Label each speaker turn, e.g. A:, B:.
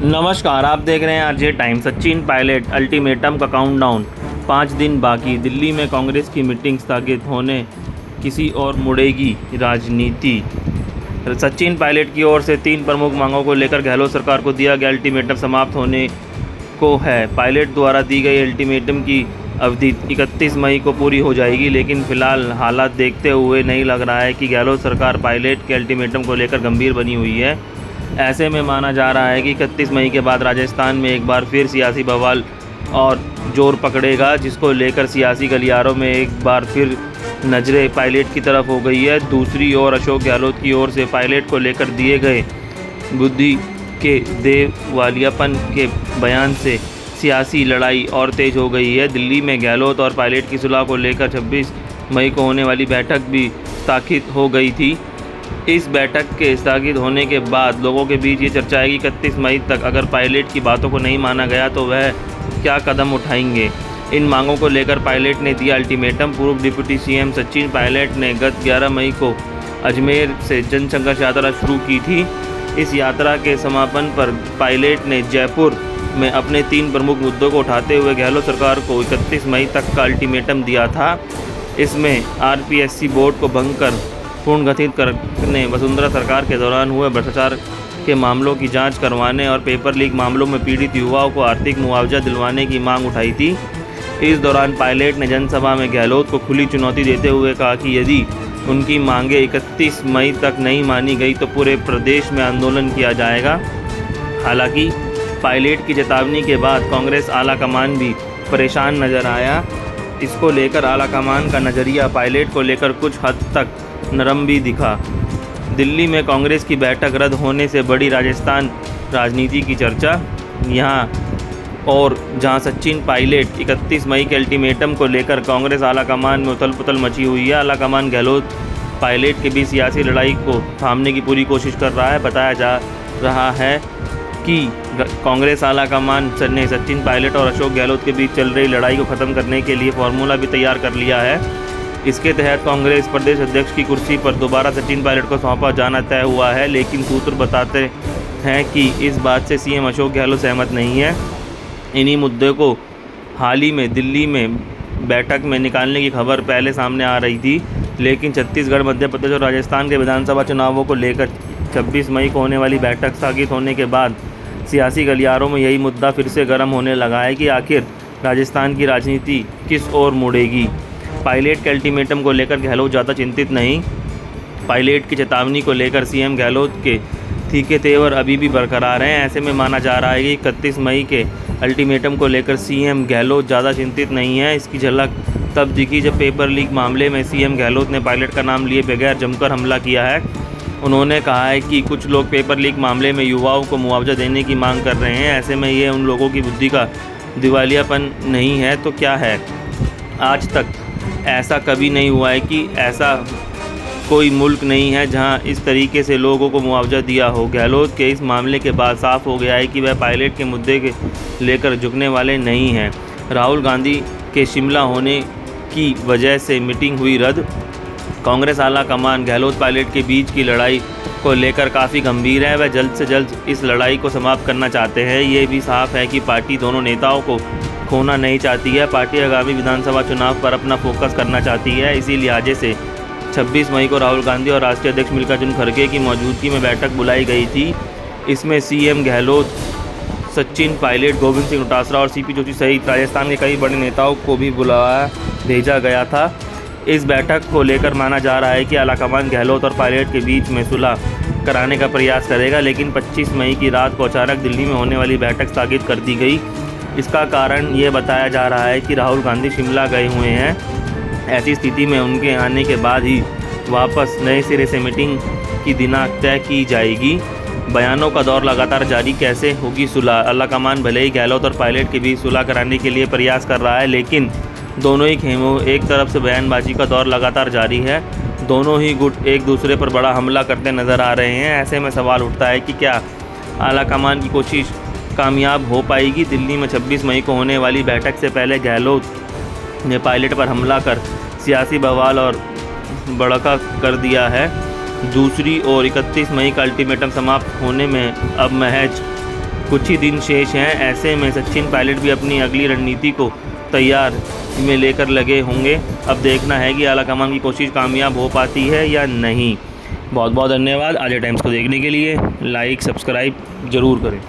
A: नमस्कार, आप देख रहे हैं RJ time. Sachin Pilot ultimatum का काउंटडाउन, 5 दिन बाकी। दिल्ली में कांग्रेस की मीटिंग स्थगित होने, किसी और मुड़ेगी राजनीति। सचिन पायलट की ओर से 3 प्रमुख मांगों को लेकर गहलोत सरकार को दिया गया अल्टीमेटम समाप्त होने को है। पायलट द्वारा दी गई अल्टीमेटम की अवधि 31 मई को पूरी हो जाएगी, लेकिन फिलहाल हालात देखते हुए नहीं लग रहा है कि गहलोत सरकार पायलट के अल्टीमेटम को लेकर गंभीर बनी हुई है। ऐसे में माना जा रहा है कि 31 मई के बाद राजस्थान में एक बार फिर सियासी बवाल और जोर पकड़ेगा, जिसको लेकर सियासी गलियारों में एक बार फिर नज़रें पायलट की तरफ हो गई है। दूसरी ओर अशोक गहलोत की ओर से पायलट को लेकर दिए गए बुद्धि के देवालियापन के बयान से सियासी लड़ाई और तेज हो गई है। दिल्ली में गहलोत और पायलट की सुलह को लेकर 26 मई को होने वाली बैठक भी स्थगित हो गई थी। इस बैठक के स्थगित होने के बाद लोगों के बीच ये चर्चा है कि 31 मई तक अगर पायलट की बातों को नहीं माना गया तो वह क्या कदम उठाएंगे। इन मांगों को लेकर पायलट ने दिया अल्टीमेटम। पूर्व डिप्टी सीएम सचिन पायलट ने गत 11 मई को अजमेर से जनसंघर्ष यात्रा शुरू की थी। इस यात्रा के समापन पर पायलट ने जयपुर में अपने 3 प्रमुख मुद्दों को उठाते हुए गहलोत सरकार को 31 मई तक का अल्टीमेटम दिया था। इसमें आरपीएससी बोर्ड को भंग कर पुनर्गठित करने, वसुंधरा सरकार के दौरान हुए भ्रष्टाचार के मामलों की जांच करवाने और पेपर लीक मामलों में पीड़ित युवाओं को आर्थिक मुआवजा दिलवाने की मांग उठाई थी। इस दौरान पायलट ने जनसभा में गहलोत को खुली चुनौती देते हुए कहा कि यदि उनकी मांगें 31 मई तक नहीं मानी गई तो पूरे प्रदेश में आंदोलन किया जाएगा। हालांकि पायलट की चेतावनी के बाद कांग्रेस आलाकमान भी परेशान नजर आया। इसको लेकर आलाकमान का नज़रिया पायलट को लेकर कुछ हद तक नरम भी दिखा। दिल्ली में कांग्रेस की बैठक रद्द होने से बड़ी राजस्थान राजनीति की चर्चा यहाँ, और जहां सचिन पायलट 31 मई के अल्टीमेटम को लेकर कांग्रेस आलाकमान में उथल पुथल मची हुई है। आलाकमान गहलोत पायलट के बीच सियासी लड़ाई को थामने की पूरी कोशिश कर रहा है। बताया जा रहा है कि कांग्रेस आलाकमान ने सचिन पायलट और अशोक गहलोत के बीच चल रही लड़ाई को ख़त्म करने के लिए फॉर्मूला भी तैयार कर लिया है। इसके तहत कांग्रेस प्रदेश अध्यक्ष की कुर्सी पर दोबारा सचिन पायलट को सौंपा जाना तय हुआ है, लेकिन सूत्र बताते हैं कि इस बात से सीएम अशोक गहलोत सहमत नहीं है। इन्हीं मुद्दे को हाल ही में दिल्ली में बैठक में निकालने की खबर पहले सामने आ रही थी, लेकिन छत्तीसगढ़, मध्य प्रदेश और राजस्थान के विधानसभा चुनावों को लेकर 26 मई को होने वाली बैठक स्थगित होने के बाद सियासी गलियारों में यही मुद्दा फिर से गर्म होने लगा है कि आखिर राजस्थान की राजनीति किस ओर मुड़ेगी। पायलट के अल्टीमेटम को लेकर गहलोत ज़्यादा चिंतित नहीं। पायलट की चेतावनी को लेकर सीएम गहलोत के तीखे तेवर अभी भी बरकरार हैं। ऐसे में माना जा रहा है कि 31 मई के अल्टीमेटम को लेकर सीएम गहलोत ज़्यादा चिंतित नहीं है। इसकी झलक तब दिखी जब पेपर लीक मामले में सीएम गहलोत ने पायलट का नाम लिए बगैर जमकर हमला किया है। उन्होंने कहा है कि कुछ लोग पेपर लीक मामले में युवाओं को मुआवजा देने की मांग कर रहे हैं। ऐसे में ये उन लोगों की बुद्धि का दिवालियापन नहीं है तो क्या है। आज तक ऐसा कभी नहीं हुआ है कि ऐसा कोई मुल्क नहीं है जहां इस तरीके से लोगों को मुआवजा दिया हो। गहलोत के इस मामले के बाद साफ हो गया है कि वह पायलट के मुद्दे के लेकर झुकने वाले नहीं हैं। राहुल गांधी के शिमला होने की वजह से मीटिंग हुई रद्द। कांग्रेस आला कमान गहलोत पायलट के बीच की लड़ाई को लेकर काफ़ी गंभीर है। वह जल्द से जल्द इस लड़ाई को समाप्त करना चाहते हैं। ये भी साफ है कि पार्टी दोनों नेताओं को खोना नहीं चाहती है। पार्टी आगामी विधानसभा चुनाव पर अपना फोकस करना चाहती है। इसी लिहाजे से 26 मई को राहुल गांधी और राष्ट्रीय अध्यक्ष मल्लिकार्जुन खड़गे की मौजूदगी में बैठक बुलाई गई थी। इसमें सीएम गहलोत, सचिन पायलट, गोविंद सिंह डोटासरा और सीपी जोशी सहित राजस्थान के कई बड़े नेताओं को भी बुलाया भेजा गया था। इस बैठक को लेकर माना जा रहा है कि आलाकमान गहलोत और पायलट के बीच में सुलह कराने का प्रयास करेगा, लेकिन 25 मई की रात को अचानक दिल्ली में होने वाली बैठक स्थगित कर दी गई। इसका कारण ये बताया जा रहा है कि राहुल गांधी शिमला गए हुए हैं। ऐसी स्थिति में उनके आने के बाद ही वापस नए सिरे से मीटिंग की दिनांक तय की जाएगी। बयानों का दौर लगातार जारी, कैसे होगी सुलह। आलाकमान भले ही गहलोत और पायलट के बीच सुलह कराने के लिए प्रयास कर रहा है, लेकिन दोनों ही खेमों एक तरफ से बयानबाजी का दौर लगातार जारी है। दोनों ही गुट एक दूसरे पर बड़ा हमला करते नज़र आ रहे हैं। ऐसे में सवाल उठता है कि क्या आलाकमान की कोशिश कामयाब हो पाएगी। दिल्ली में 26 मई को होने वाली बैठक से पहले गहलोत ने पायलट पर हमला कर सियासी बवाल और भड़का कर दिया है। दूसरी ओर 31 मई का अल्टीमेटम समाप्त होने में अब महज कुछ ही दिन शेष हैं, ऐसे में सचिन पायलट भी अपनी अगली रणनीति को तैयार में लेकर लगे होंगे। अब देखना है कि आलाकमान की कोशिश कामयाब हो पाती है या नहीं। बहुत बहुत धन्यवाद आज टाइम्स को देखने के लिए। लाइक सब्सक्राइब ज़रूर करें।